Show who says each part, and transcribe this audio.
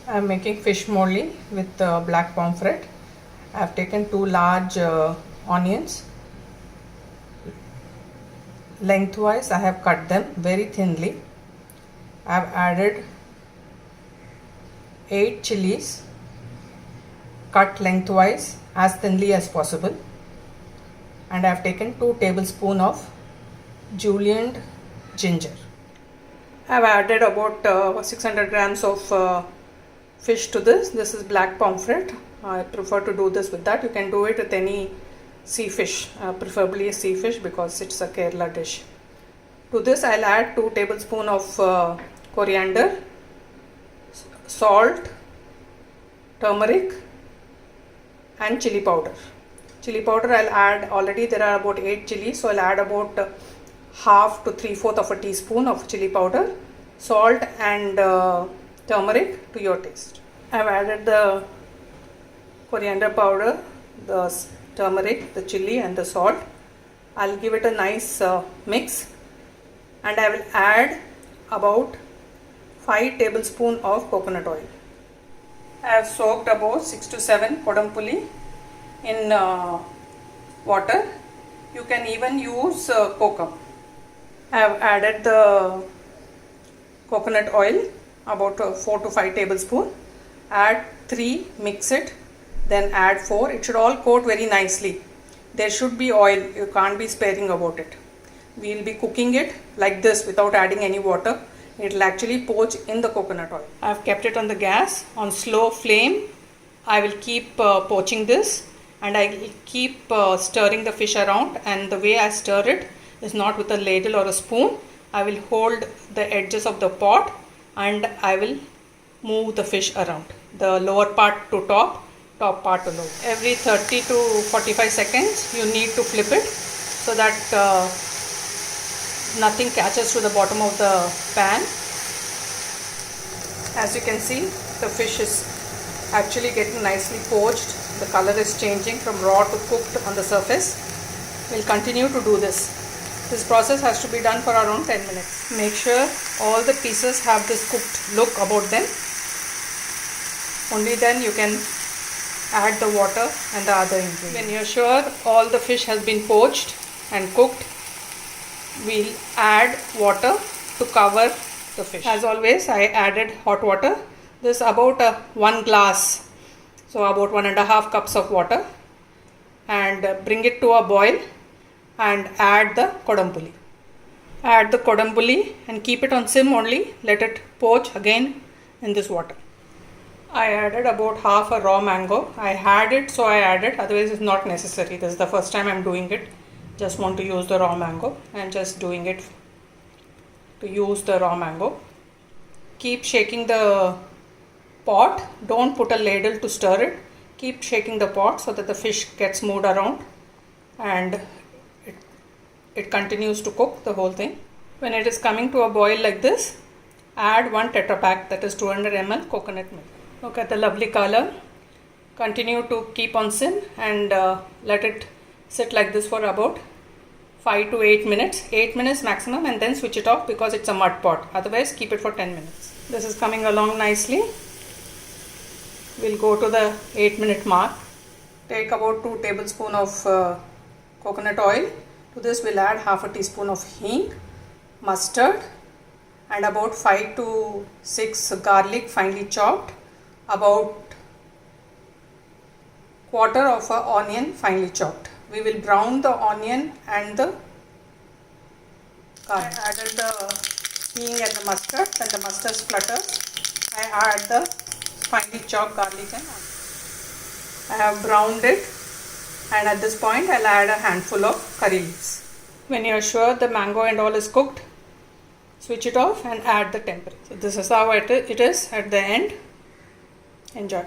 Speaker 1: I am making fish molli with black pomfret. I have taken two large onions. Lengthwise I have cut them very thinly. I have added 8 chilies cut lengthwise as thinly as possible, and I have taken 2 tablespoons of julienned ginger. I have added about 600 grams of fish to this. This is black pomfret. I prefer to do this with that. You can do it with any sea fish, preferably a sea fish, because it's a Kerala dish. To this I'll add 2 tablespoons of coriander, salt, turmeric and chili powder. Chili powder I'll add, already there are about 8 chilies, so I'll add about half to 3/4 of a teaspoon of chili powder, salt and turmeric to your taste. I've added the coriander powder, the turmeric, the chili and the salt. I'll give it a nice mix, and I will add about 5 tablespoons of coconut oil. I have soaked about 6 to 7 kodampuli in water. You can even use kokum. I have added the coconut oil, about 4 to 5 tablespoons. Add 3, mix it, then add 4. It should all coat very nicely. There should be oil, you can't be sparing about it. We will be cooking it like this without adding any water. It will actually poach in the coconut oil. I have kept it on the gas on slow flame. I will keep poaching this, and I will keep stirring the fish around, and the way I stir it is not with a ladle or a spoon. I will hold the edges of the pot and I will move the fish around, the lower part to top, top part to lower. Every 30 to 45 seconds you need to flip it so that nothing catches to the bottom of the pan. As you can see, the fish is actually getting nicely poached. The color is changing from raw to cooked on the surface. We'll continue to do this. This process has to be done for around 10 minutes. Make sure all the pieces have this cooked look about them. Only then you can add the water and the other ingredients. When you're sure all the fish has been poached and cooked, we'll add water to cover the fish. As always, I added hot water. This is about 1 glass, so about 1.5 cups of water, and bring it to a boil and add the kodampuli. Add the kodampuli and keep it on sim only. Let it poach again in this water. I added about half a raw mango. I had it, so I added, otherwise it's not necessary. This is the first time I'm doing it. Just want to use the raw mango and just doing it to use the raw mango. Keep shaking the pot. Don't put a ladle to stir it. Keep shaking the pot so that the fish gets moved around and it continues to cook the whole thing. When it is coming to a boil like this, add 1 Tetra Pak, that is 200 ml coconut milk. Look at the lovely color. Continue to keep on sim and let it sit like this for about 5 to 8 minutes, 8 minutes maximum, and then switch it off because it's a mud pot. Otherwise, keep it for 10 minutes. This is coming along nicely. We'll go to the 8-minute mark. Take about 2 tablespoons of coconut oil. To this we'll add half a teaspoon of hing, mustard, and about 5 to 6 garlic finely chopped, about quarter of an onion finely chopped. We will brown the onion and the garlic. I added the hing and the mustard. When the mustard splutters, I add the finely chopped garlic and onion. I have browned it, and at this point I'll add a handful of curry leaves. When you are sure the mango and all is cooked, switch it off and add the tempering. So this is how it is at the end. Enjoy.